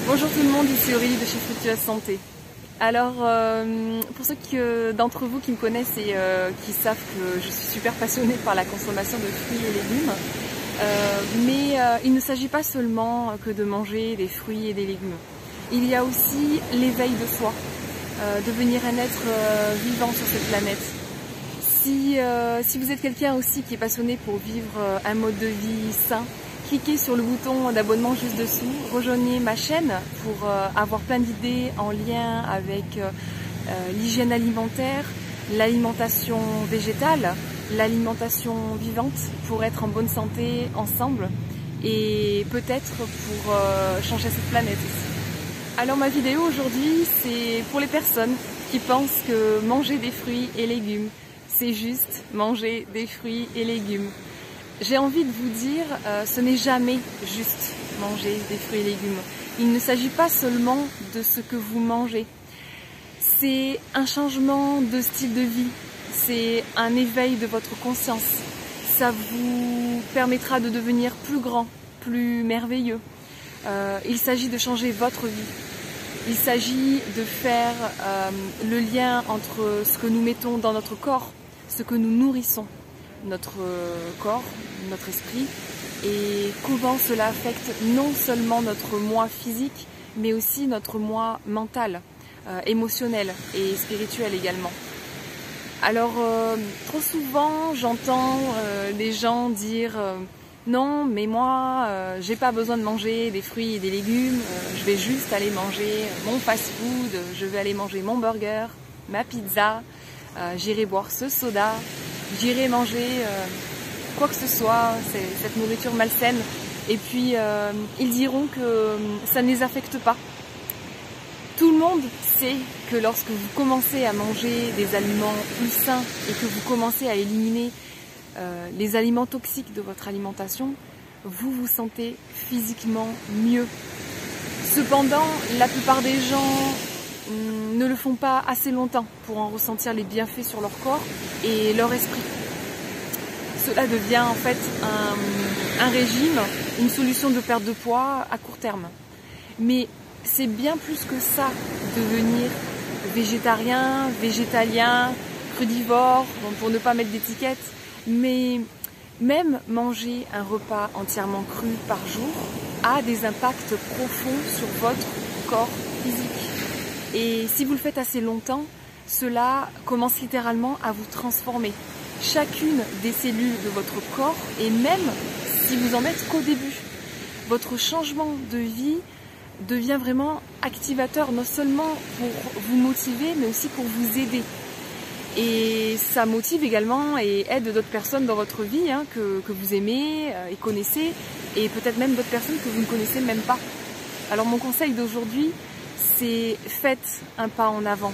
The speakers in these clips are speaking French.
Bonjour tout le monde, ici Aurélie de chez Fructueuse Santé. Alors, pour ceux d'entre vous qui me connaissent et qui savent que je suis super passionnée par la consommation de fruits et légumes, mais il ne s'agit pas seulement que de manger des fruits et des légumes. Il y a aussi l'éveil de soi, devenir un être vivant sur cette planète. Si vous êtes quelqu'un aussi qui est passionné pour vivre un mode de vie sain, cliquez sur le bouton d'abonnement juste dessous, rejoignez ma chaîne pour avoir plein d'idées en lien avec l'hygiène alimentaire, l'alimentation végétale, l'alimentation vivante pour être en bonne santé ensemble et peut-être pour changer cette planète aussi. Alors ma vidéo aujourd'hui, c'est pour les personnes qui pensent que manger des fruits et légumes, c'est juste manger des fruits et légumes. J'ai envie de vous dire, ce n'est jamais juste manger des fruits et légumes. Il ne s'agit pas seulement de ce que vous mangez. C'est un changement de style de vie. C'est un éveil de votre conscience. Ça vous permettra de devenir plus grand, plus merveilleux. Il s'agit de changer votre vie. Il s'agit de faire le lien entre ce que nous mettons dans notre corps, ce que nous nourrissons, notre corps, notre esprit, et comment cela affecte non seulement notre moi physique, mais aussi notre moi mental, émotionnel et spirituel également. Alors, trop souvent, j'entends des gens dire non, mais moi, j'ai pas besoin de manger des fruits et des légumes, je vais juste aller manger mon fast-food, je vais aller manger mon burger, ma pizza, j'irai boire ce soda, j'irai manger quoi que ce soit, cette nourriture malsaine. Et puis, ils diront que ça ne les affecte pas. Tout le monde sait que lorsque vous commencez à manger des aliments plus sains et que vous commencez à éliminer les aliments toxiques de votre alimentation, vous vous sentez physiquement mieux. Cependant, la plupart des gens ne le font pas assez longtemps pour en ressentir les bienfaits sur leur corps et leur esprit. Cela devient en fait un régime, une solution de perte de poids à court terme. Mais c'est bien plus que ça, devenir végétarien, végétalien, crudivore, pour ne pas mettre d'étiquette. Mais même manger un repas entièrement cru par jour a des impacts profonds sur votre corps physique. Et si vous le faites assez longtemps, cela commence littéralement à vous transformer. Chacune des cellules de votre corps, et même si vous en êtes qu'au début, votre changement de vie devient vraiment activateur, non seulement pour vous motiver, mais aussi pour vous aider. Et ça motive également et aide d'autres personnes dans votre vie que vous aimez et connaissez, et peut-être même d'autres personnes que vous ne connaissez même pas. Alors mon conseil d'aujourd'hui, c'est faites un pas en avant.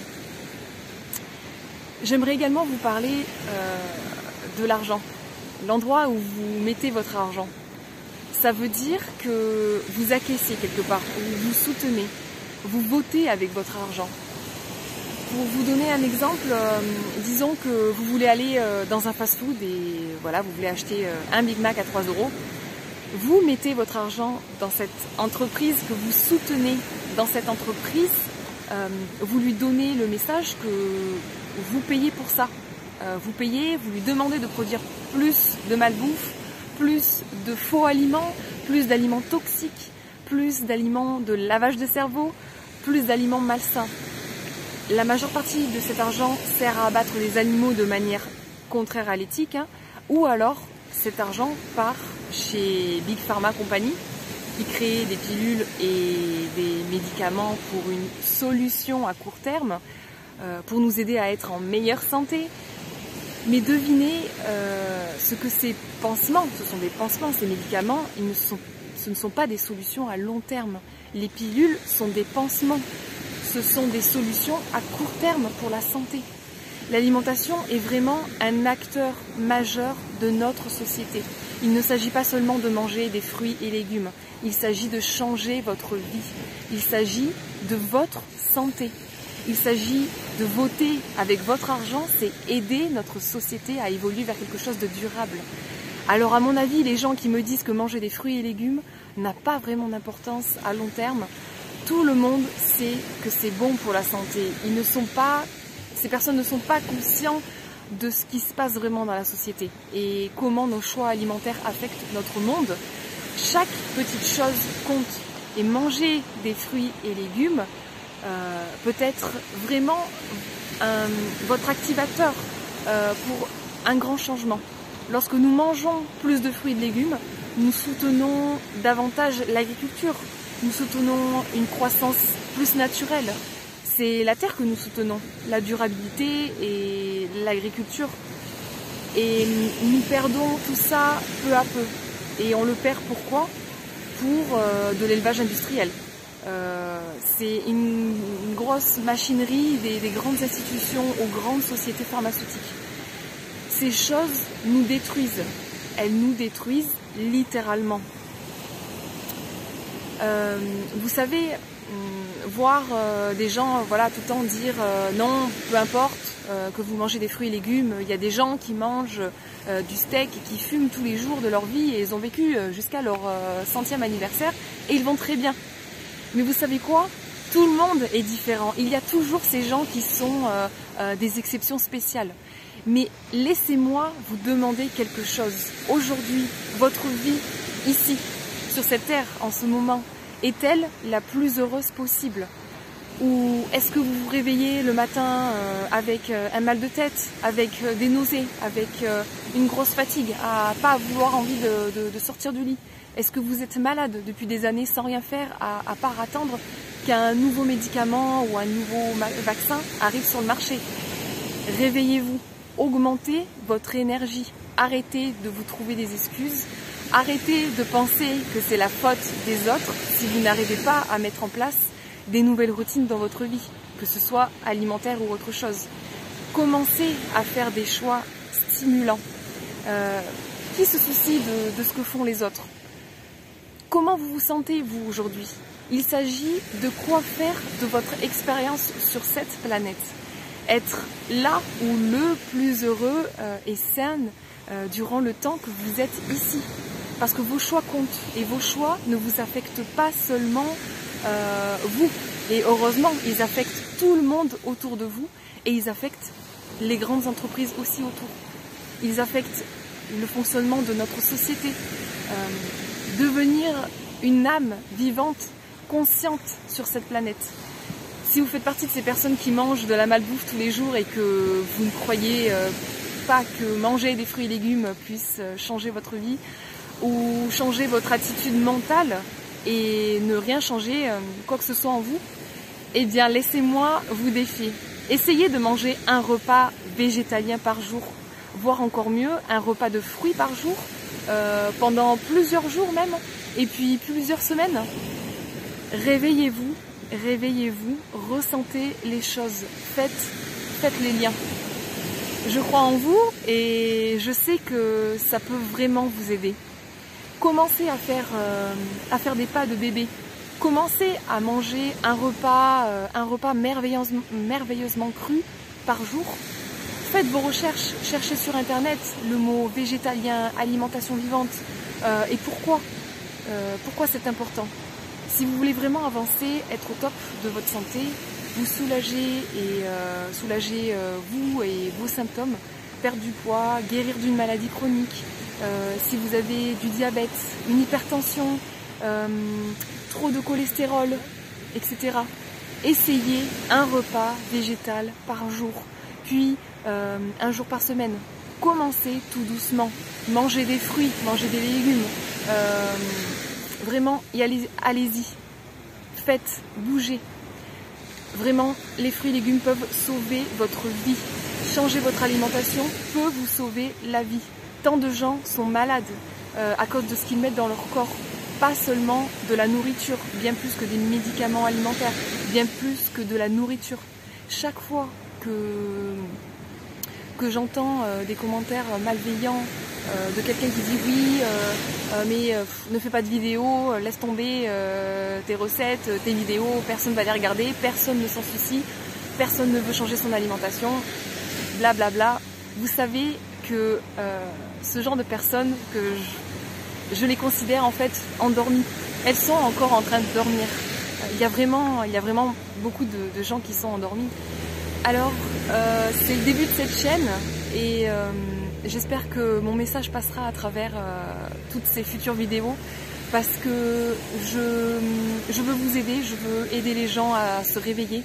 J'aimerais également vous parler de l'argent, l'endroit où vous mettez votre argent. Ça veut dire que vous acquiescez quelque part, vous soutenez, vous votez avec votre argent. Pour vous donner un exemple, disons que vous voulez aller dans un fast-food et voilà, vous voulez acheter un Big Mac à 3 €. Vous mettez votre argent dans cette entreprise que vous soutenez. Dans cette entreprise, vous lui donnez le message que vous payez pour ça. Vous payez, vous lui demandez de produire plus de malbouffe, plus de faux aliments, plus d'aliments toxiques, plus d'aliments de lavage de cerveau, plus d'aliments malsains. La majeure partie de cet argent sert à abattre les animaux de manière contraire à l'éthique, ou alors cet argent part chez Big Pharma Company qui crée des pilules et des médicaments pour une solution à court terme, pour nous aider à être en meilleure santé. Mais devinez ce que ces pansements, ce sont des pansements, ces médicaments, ce ne sont pas des solutions à long terme. Les pilules sont des pansements, ce sont des solutions à court terme pour la santé. L'alimentation est vraiment un acteur majeur de notre société. Il ne s'agit pas seulement de manger des fruits et légumes, il s'agit de changer votre vie, il s'agit de votre santé. Il s'agit de voter avec votre argent, c'est aider notre société à évoluer vers quelque chose de durable. Alors à mon avis, les gens qui me disent que manger des fruits et légumes n'a pas vraiment d'importance à long terme, Tout le monde sait que c'est bon pour la santé. Ces personnes ne sont pas conscients de ce qui se passe vraiment dans la société et comment nos choix alimentaires affectent notre monde. Chaque petite chose compte et manger des fruits et légumes peut être vraiment votre activateur pour un grand changement. Lorsque nous mangeons plus de fruits et de légumes, nous soutenons davantage l'agriculture, nous soutenons une croissance plus naturelle. C'est la terre que nous soutenons, la durabilité et l'agriculture. Et nous perdons tout ça peu à peu. Et on le perd pourquoi? Pour de l'élevage industriel. C'est une grosse machinerie des grandes institutions aux grandes sociétés pharmaceutiques. Ces choses nous détruisent. Elles nous détruisent littéralement. Vous savez, voir des gens tout le temps dire non, peu importe que vous mangez des fruits et légumes, il y a des gens qui mangent du steak et qui fument tous les jours de leur vie et ils ont vécu jusqu'à leur 100e anniversaire et ils vont très bien. Mais vous savez quoi? Tout le monde est différent. Il y a toujours ces gens qui sont des exceptions spéciales. Mais laissez-moi vous demander quelque chose. Aujourd'hui, votre vie ici, sur cette terre, en ce moment, est-elle la plus heureuse possible? Ou est-ce que vous vous réveillez le matin avec un mal de tête, avec des nausées, avec une grosse fatigue, à pas avoir envie de sortir du lit? Est-ce que vous êtes malade depuis des années sans rien faire, à part attendre qu'un nouveau médicament ou un nouveau vaccin arrive sur le marché? Réveillez-vous, augmentez votre énergie, arrêtez de vous trouver des excuses, arrêtez de penser que c'est la faute des autres si vous n'arrivez pas à mettre en place des nouvelles routines dans votre vie, que ce soit alimentaire ou autre chose. Commencez à faire des choix stimulants. Qui se soucie de ce que font les autres? Comment vous vous sentez, vous, aujourd'hui? Il s'agit de quoi faire de votre expérience sur cette planète. Être là où le plus heureux et sain durant le temps que vous êtes ici. Parce que vos choix comptent et vos choix ne vous affectent pas seulement vous. Et heureusement, ils affectent tout le monde autour de vous et ils affectent les grandes entreprises aussi autour. Ils affectent le fonctionnement de notre société. Devenir une âme vivante, consciente sur cette planète. Si vous faites partie de ces personnes qui mangent de la malbouffe tous les jours et que vous ne croyez pas que manger des fruits et légumes puisse changer votre vie ou changer votre attitude mentale et ne rien changer quoi que ce soit en vous, eh bien laissez-moi vous défier. Essayez de manger un repas végétalien par jour, voire encore mieux, un repas de fruits par jour, pendant plusieurs jours même, et puis plusieurs semaines. Réveillez-vous, réveillez-vous, ressentez les choses, faites les liens. Je crois en vous et je sais que ça peut vraiment vous aider. Commencez à faire des pas de bébé. Commencez à manger un repas merveilleusement cru par jour. Faites vos recherches, cherchez sur internet le mot végétalien, alimentation vivante. Et pourquoi c'est important? Si vous voulez vraiment avancer, être au top de votre santé, vous soulager vous et vos symptômes, perdre du poids, guérir d'une maladie chronique, si vous avez du diabète, une hypertension, trop de cholestérol, etc. Essayez un repas végétal par jour, puis un jour par semaine. Commencez tout doucement. Mangez des fruits, mangez des légumes. Vraiment, allez-y. Faites, bougez. Vraiment, les fruits et légumes peuvent sauver votre vie. Changer votre alimentation peut vous sauver la vie. Tant de gens sont malades à cause de ce qu'ils mettent dans leur corps. Pas seulement de la nourriture, bien plus que des médicaments alimentaires, bien plus que de la nourriture. Chaque fois que j'entends des commentaires malveillants de quelqu'un qui dit oui, mais ne fais pas de vidéos, laisse tomber tes recettes, tes vidéos, personne ne va les regarder, personne ne s'en soucie, personne ne veut changer son alimentation, blablabla. Bla bla. Vous savez que ce genre de personnes, je les considère en fait endormies. Elles sont encore en train de dormir. Il y a vraiment beaucoup de gens qui sont endormis. Alors, c'est le début de cette chaîne et j'espère que mon message passera à travers toutes ces futures vidéos parce que je veux vous aider, je veux aider les gens à se réveiller.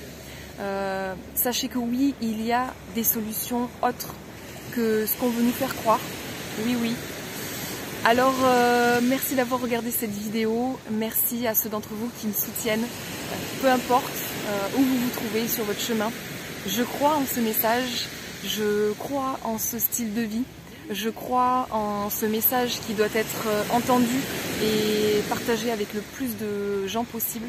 Sachez que oui, il y a des solutions autres que ce qu'on veut nous faire croire. Oui, oui. Alors, merci d'avoir regardé cette vidéo. Merci à ceux d'entre vous qui me soutiennent. Peu importe où vous vous trouvez sur votre chemin. Je crois en ce message. Je crois en ce style de vie. Je crois en ce message qui doit être entendu et partagé avec le plus de gens possible.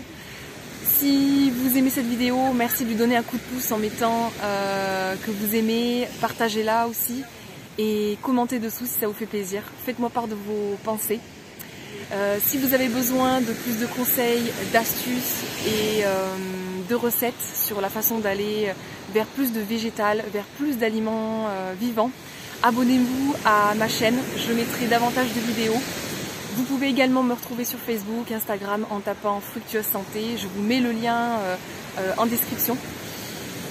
Si vous aimez cette vidéo, merci de lui donner un coup de pouce en mettant que vous aimez, partagez-la aussi et commentez dessous si ça vous fait plaisir. Faites-moi part de vos pensées. Si vous avez besoin de plus de conseils, d'astuces et de recettes sur la façon d'aller vers plus de végétal, vers plus d'aliments vivants, abonnez-vous à ma chaîne, je mettrai davantage de vidéos. Vous pouvez également me retrouver sur Facebook, Instagram en tapant Fructueuse Santé. Je vous mets le lien en description.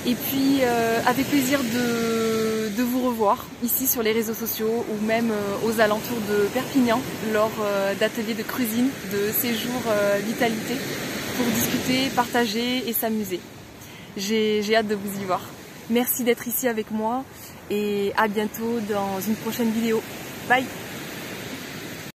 Et puis avec plaisir de vous revoir ici sur les réseaux sociaux ou même aux alentours de Perpignan lors d'ateliers de cuisine, de séjours vitalité pour discuter, partager et s'amuser. J'ai hâte de vous y voir. Merci d'être ici avec moi et à bientôt dans une prochaine vidéo. Bye!